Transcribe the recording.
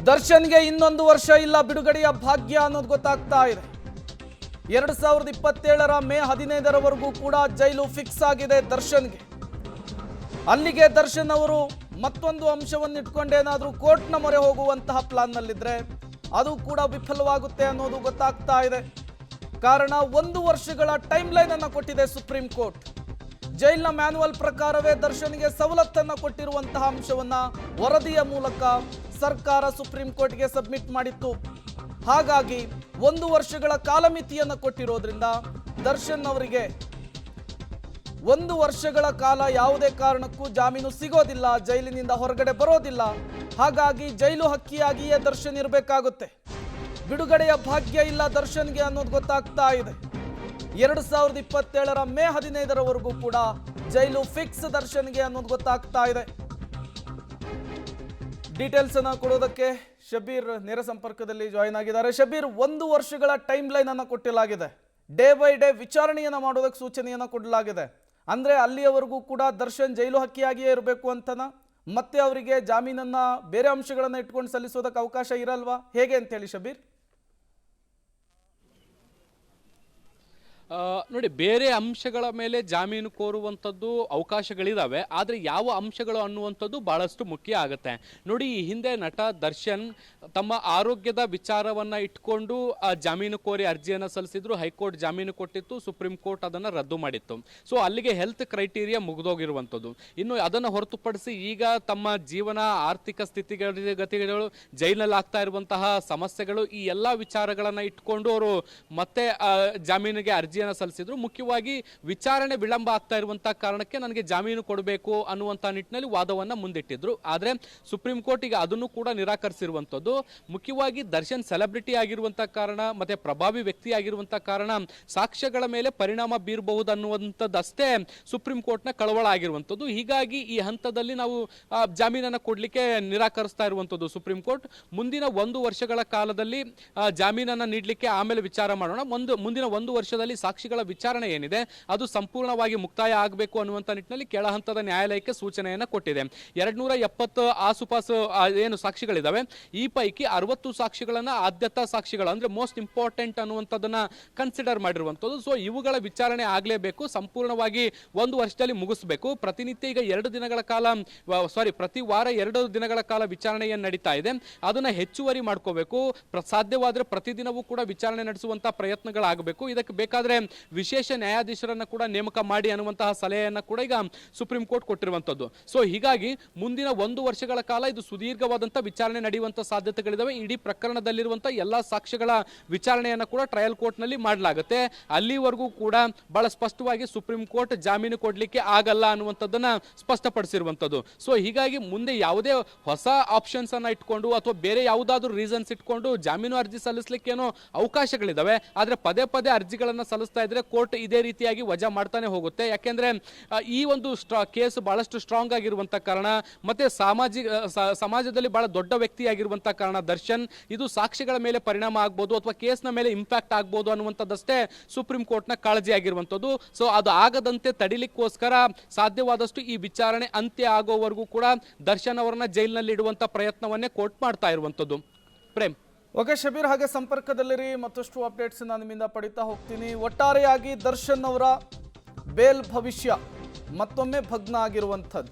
ದರ್ಶನ್ಗೆ ಇನ್ನೊಂದು ವರ್ಷ ಇಲ್ಲ ಬಿಡುಗಡೆಯ ಭಾಗ್ಯ ಅನ್ನೋದು ಗೊತ್ತಾಗ್ತಾ ಇದೆ. 2027ರ ಮೇ 15ರವರೆಗೂ ಕೂಡ ಜೈಲು ಫಿಕ್ಸ್ ಆಗಿದೆ ದರ್ಶನ್ಗೆ. ಅಲ್ಲಿಗೆ ದರ್ಶನ್ ಅವರು ಮತ್ತೊಂದು ಅಂಶವನ್ನು ಇಟ್ಕೊಂಡೇನಾದರೂ ಕೋರ್ಟ್ನ ಮೊರೆ ಹೋಗುವಂತಹ ಪ್ಲಾನ್ನಲ್ಲಿದ್ರೆ ಅದು ಕೂಡ ವಿಫಲವಾಗುತ್ತೆ ಅನ್ನೋದು ಗೊತ್ತಾಗ್ತಾ ಇದೆ. ಕಾರಣ 1 ವರ್ಷಗಳ ಟೈಮ್ ಲೈನ್ ಅನ್ನು ಕೊಟ್ಟಿದೆ ಸುಪ್ರೀಂ ಕೋರ್ಟ್. ಜೈಲಿನ ಮ್ಯಾನುವಲ್ ಪ್ರಕಾರವೇ ದರ್ಶನ್ಗೆ ಸವಲತ್ತನ್ನು ಕೊಟ್ಟಿರುವಂತಹ ಅಂಶವನ್ನ ವರದಿಯ ಮೂಲಕ ಸರ್ಕಾರ ಸುಪ್ರೀಂ ಕೋರ್ಟ್ಗೆ ಸಬ್ಮಿಟ್ ಮಾಡಿತ್ತು. ಹಾಗಾಗಿ 1 ವರ್ಷಗಳ ಕಾಲಮಿತಿಯನ್ನು ಕೊಟ್ಟಿರೋದ್ರಿಂದ ದರ್ಶನ್ ಅವರಿಗೆ 1 ವರ್ಷಗಳ ಕಾಲ ಯಾವುದೇ ಕಾರಣಕ್ಕೂ ಜಾಮೀನು ಸಿಗೋದಿಲ್ಲ, ಜೈಲಿನಿಂದ ಹೊರಗಡೆ ಬರೋದಿಲ್ಲ. ಹಾಗಾಗಿ ಜೈಲು ಹಕ್ಕಿಯಾಗಿಯೇ ದರ್ಶನ್ ಇರಬೇಕಾಗುತ್ತೆ. ಬಿಡುಗಡೆಯ ಭಾಗ್ಯ ಇಲ್ಲ ದರ್ಶನ್ಗೆ ಅನ್ನೋದು ಗೊತ್ತಾಗ್ತಾ ಇದೆ. 2027ರ ಮೇ 15ರವರೆಗೂ ಕೂಡ ಜೈಲು ಫಿಕ್ಸ್ ದರ್ಶನ್ಗೆ ಅನ್ನೋದು ಗೊತ್ತಾಗ್ತಾ ಇದೆ. ಡೀಟೇಲ್ಸ್ ಅನ್ನ ಕೊಡೋದಕ್ಕೆ ಶಬೀರ್ ನೇರ ಸಂಪರ್ಕದಲ್ಲಿ ಜಾಯಿನ್ ಆಗಿದ್ದಾರೆ. ಶಬೀರ್, 1 ವರ್ಷಗಳ ಟೈಮ್ ಲೈನ್ ಅನ್ನು ಕೊಟ್ಟಿಲಾಗಿದೆ. ಡೇ ಬೈ ಡೇ ವಿಚಾರಣೆಯನ್ನ ಮಾಡೋದಕ್ಕೆ ಸೂಚನೆಯನ್ನ ಕೊಡಲಾಗಿದೆ. ಅಂದ್ರೆ ಅಲ್ಲಿಯವರೆಗೂ ಕೂಡ ದರ್ಶನ್ ಜೈಲು ಹಕ್ಕಿಯಾಗಿಯೇ ಇರಬೇಕು ಅಂತನ, ಮತ್ತೆ ಅವರಿಗೆ ಜಾಮೀನನ್ನ ಬೇರೆ ಅಂಶಗಳನ್ನ ಇಟ್ಕೊಂಡು ಸಲ್ಲಿಸೋದಕ್ಕೆ ಅವಕಾಶ ಇರಲ್ವಾ, ಹೇಗೆ ಅಂತ ಹೇಳಿ ಶಬೀರ್? ನೋಡಿ, ಬೇರೆ ಅಂಶಗಳ ಮೇಲೆ ಜಾಮೀನು ಕೋರುವಂಥದ್ದು ಅವಕಾಶಗಳಿದ್ದಾವೆ. ಆದರೆ ಯಾವ ಅಂಶಗಳು ಅನ್ನುವಂಥದ್ದು ಭಾಳಷ್ಟು ಮುಖ್ಯ ಆಗುತ್ತೆ. ನೋಡಿ, ಈ ಹಿಂದೆ ನಟ ದರ್ಶನ್ ತಮ್ಮ ಆರೋಗ್ಯದ ವಿಚಾರವನ್ನು ಇಟ್ಕೊಂಡು ಜಾಮೀನು ಕೋರಿ ಅರ್ಜಿಯನ್ನು ಸಲ್ಲಿಸಿದ್ರು. ಹೈಕೋರ್ಟ್ ಜಾಮೀನು ಕೊಟ್ಟಿತ್ತು, ಸುಪ್ರೀಂ ಕೋರ್ಟ್ ಅದನ್ನು ರದ್ದು ಮಾಡಿತ್ತು. ಸೊ ಅಲ್ಲಿಗೆ ಹೆಲ್ತ್ ಕ್ರೈಟೀರಿಯಾ ಮುಗಿದೋಗಿರುವಂಥದ್ದು. ಇನ್ನು ಅದನ್ನು ಹೊರತುಪಡಿಸಿ ಈಗ ತಮ್ಮ ಜೀವನ, ಆರ್ಥಿಕ ಸ್ಥಿತಿಗತಿಗಳು, ಜೈಲಿನಲ್ಲಿ ಆಗ್ತಾ ಇರುವಂತಹ ಸಮಸ್ಯೆಗಳು, ಈ ಎಲ್ಲ ವಿಚಾರಗಳನ್ನು ಇಟ್ಕೊಂಡು ಅವರು ಮತ್ತೆ ಜಾಮೀನಿಗೆ ಅರ್ಜಿಯನ್ನು ಸಲ್ಲಿಸಿದ್ರು. ಮುಖ್ಯವಾಗಿ ವಿಚಾರಣೆ ವಿಳಂಬ ಆಗ್ತಾ ಇರುವಂತಹ ಕಾರಣಕ್ಕೆ ನನಗೆ ಜಾಮೀನು ಕೊಡಬೇಕು ಅನ್ನುವಂಥ ನಿಟ್ಟಿನಲ್ಲಿ ವಾದವನ್ನ ಮುಂದಿಟ್ಟಿದ್ರು. ಆದರೆ ಸುಪ್ರೀಂ ಕೋರ್ಟ್ ಈಗ ಅದನ್ನು ಕೂಡ ನಿರಾಕರಿಸಿರುವಂಥದ್ದು. ಮುಖ್ಯವಾಗಿ ದರ್ಶನ್ ಸೆಲೆಬ್ರಿಟಿ ಆಗಿರುವಂತಹ ಕಾರಣ ಮತ್ತೆ ಪ್ರಭಾವಿ ವ್ಯಕ್ತಿ ಆಗಿರುವಂತಹ ಕಾರಣ ಸಾಕ್ಷ್ಯಗಳ ಮೇಲೆ ಪರಿಣಾಮ ಬೀರಬಹುದು ಅನ್ನುವಂಥದ್ದಷ್ಟೇ ಸುಪ್ರೀಂ ಕೋರ್ಟ್ನ ಕಳವಳ ಆಗಿರುವಂಥದ್ದು. ಹೀಗಾಗಿ ಈ ಹಂತದಲ್ಲಿ ನಾವು ಜಾಮೀನನ್ನು ಕೊಡಲಿಕ್ಕೆ ನಿರಾಕರಿಸ್ತಾ ಇರುವಂಥದ್ದು ಸುಪ್ರೀಂ ಕೋರ್ಟ್. ಮುಂದಿನ 1 ವರ್ಷಗಳ ಕಾಲದಲ್ಲಿ ಜಾಮೀನನ್ನು ನೀಡಲಿಕ್ಕೆ ಆಮೇಲೆ ವಿಚಾರ ಮಾಡೋಣ. ಮುಂದಿನ 1 ವರ್ಷದಲ್ಲಿ ಸಾಕ್ಷಿಗಳ ವಿಚಾರಣೆ ಏನಿದೆ ಅದು ಸಂಪೂರ್ಣವಾಗಿ ಮುಕ್ತಾಯ ಆಗಬೇಕು ಅನ್ನುವಂಥ ನಿಟ್ಟಿನಲ್ಲಿ ಕೆಳ ಹಂತದ ನ್ಯಾಯಾಲಯಕ್ಕೆ ಸೂಚನೆಯನ್ನು ಕೊಟ್ಟಿದೆ. 270 ಆಸುಪಾಸು ಏನು ಸಾಕ್ಷಿಗಳಿದಾವೆ, ಈ ಪೈಕಿ 60 ಸಾಕ್ಷಿಗಳನ್ನ ಆದ್ಯತಾ ಸಾಕ್ಷಿಗಳು ಅಂದ್ರೆ ಮೋಸ್ಟ್ ಇಂಪಾರ್ಟೆಂಟ್ ಅನ್ನುವಂಥದ್ದನ್ನ ಕನ್ಸಿಡರ್ ಮಾಡಿರುವಂಥದ್ದು. ಸೊ ಇವುಗಳ ವಿಚಾರಣೆ ಆಗಲೇಬೇಕು, ಸಂಪೂರ್ಣವಾಗಿ 1 ವರ್ಷದಲ್ಲಿ ಮುಗಿಸ್ಬೇಕು. ಪ್ರತಿನಿತ್ಯ ಈಗ 2 ದಿನಗಳ ಕಾಲ ಪ್ರತಿ ವಾರ 2 ದಿನಗಳ ಕಾಲ ವಿಚಾರಣೆ ಏನು ನಡೀತಾ ಇದೆ ಅದನ್ನ ಹೆಚ್ಚುವರಿ ಮಾಡ್ಕೋಬೇಕು. ಸಾಧ್ಯವಾದ್ರೆ ಪ್ರತಿದಿನವೂ ಕೂಡ ವಿಚಾರಣೆ ನಡೆಸುವಂತಹ ಪ್ರಯತ್ನಗಳಾಗಬೇಕು. ಇದಕ್ಕೆ ಬೇಕಾದ್ರೆ ವಿಶೇಷ ನ್ಯಾಯಾಧೀಶರನ್ನ ಕೂಡ ನೇಮಕ ಮಾಡಿ ಅನ್ನುವಂತಹ ಸಲಹೆಯನ್ನ ಕೂಡ ಈಗ ಸುಪ್ರೀಂ ಕೋರ್ಟ್ ಕೊಟ್ಟಿರುವಂತದ್ದು. ಸೊ ಹೀಗಾಗಿ ಮುಂದಿನ 1 ವರ್ಷಗಳ ಕಾಲ ಇದು ಸುದೀರ್ಘವಾದಂತಹ ವಿಚಾರಣೆ ನಡೆಯುವಂತಹ ಸಾಧ್ಯತೆಗಳಿದಾವೆ. ಇಡೀ ಪ್ರಕರಣದಲ್ಲಿರುವಂತಹ ಎಲ್ಲಾ ಸಾಕ್ಷ್ಯಗಳ ವಿಚಾರಣೆಯನ್ನ ಕೂಡ ಟ್ರಯಲ್ ಕೋರ್ಟ್ ನಲ್ಲಿ ಮಾಡಲಾಗುತ್ತೆ. ಅಲ್ಲಿವರೆಗೂ ಕೂಡ ಬಹಳ ಸ್ಪಷ್ಟವಾಗಿ ಸುಪ್ರೀಂ ಕೋರ್ಟ್ ಜಾಮೀನು ಕೊಡ್ಲಿಕ್ಕೆ ಆಗಲ್ಲ ಅನ್ನುವಂಥದ್ದನ್ನ ಸ್ಪಷ್ಟಪಡಿಸಿರುವಂತದ್ದು. ಸೊ ಹೀಗಾಗಿ ಮುಂದೆ ಯಾವುದೇ ಹೊಸ ಆಪ್ಷನ್ಸ್ ಅನ್ನ ಇಟ್ಕೊಂಡು ಅಥವಾ ಬೇರೆ ಯಾವುದಾದ್ರೂ ರೀಸನ್ಸ್ ಇಟ್ಕೊಂಡು ಜಾಮೀನು ಅರ್ಜಿ ಸಲ್ಲಿಸಲಿಕ್ಕೇನೋ ಅವಕಾಶಗಳಿದಾವೆ. ಆದ್ರೆ ಪದೇ ಪದೇ ಅರ್ಜಿಗಳನ್ನ ಸಲ್ಲಿಸ್ತಾ ಇದ್ರೆ ಕೋರ್ಟ್ ಇದೇ ರೀತಿಯಾಗಿ ವಜಾ ಮಾಡ್ತಾನೆ ಹೋಗುತ್ತೆ. ಯಾಕೆಂದ್ರೆ ಈ ಒಂದು ಕೇಸ್ ಬಹಳಷ್ಟು ಸ್ಟ್ರಾಂಗ್ ಆಗಿರುವಂತ ಕಾರಣ ಮತ್ತೆ ಸಮಾಜದಲ್ಲಿ ಬಹಳ ದೊಡ್ಡ ವ್ಯಕ್ತಿಯಾಗಿರುವಂತ ಕಾರಣ ದರ್ಶನ್, ಇದು ಸಾಕ್ಷಿಗಳ ಮೇಲೆ ಪರಿಣಾಮ ಆಗ್ಬೋದು ಅಥವಾ ಕೇಸ್ನ ಮೇಲೆ ಇಂಪ್ಯಾಕ್ಟ್ ಆಗ್ಬೋದು ಅನ್ನುವಂಥದ್ದಷ್ಟೇ ಸುಪ್ರೀಂ ಕೋರ್ಟ್ನ ಕಾಳಜಿ ಆಗಿರುವಂಥದ್ದು. ಸೊ ಅದು ಆಗದಂತೆ ತಡಿಲಿಕ್ಕೋಸ್ಕರ ಸಾಧ್ಯವಾದಷ್ಟು ಈ ವಿಚಾರಣೆ ಅಂತ್ಯ ಆಗೋವರೆಗೂ ಕೂಡ ದರ್ಶನ್ ಅವರನ್ನ ಜೈಲಿನಲ್ಲಿ ಇಡುವಂತ ಪ್ರಯತ್ನವನ್ನೇ ಕೋರ್ಟ್ ಮಾಡ್ತಾ ಇರುವಂಥದ್ದು. ಪ್ರೇಮ್. ಓಕೆ ಶಬೀರ್, ಹಾಗೆ ಸಂಪರ್ಕದಲ್ಲಿರಿ, ಮತ್ತಷ್ಟು ಅಪ್ಡೇಟ್ಸ್ ನಾನು ನಿಮ್ಮಿಂದ ಪಡಿತಾ ಹೋಗ್ತೀನಿ. ಒಟ್ಟಾರೆಯಾಗಿ ದರ್ಶನ್ ಅವರ ಬೇಲ್ ಭವಿಷ್ಯ ಮತ್ತೊಮ್ಮೆ ಭಗ್ನ ಆಗಿರುವಂಥದ್ದು.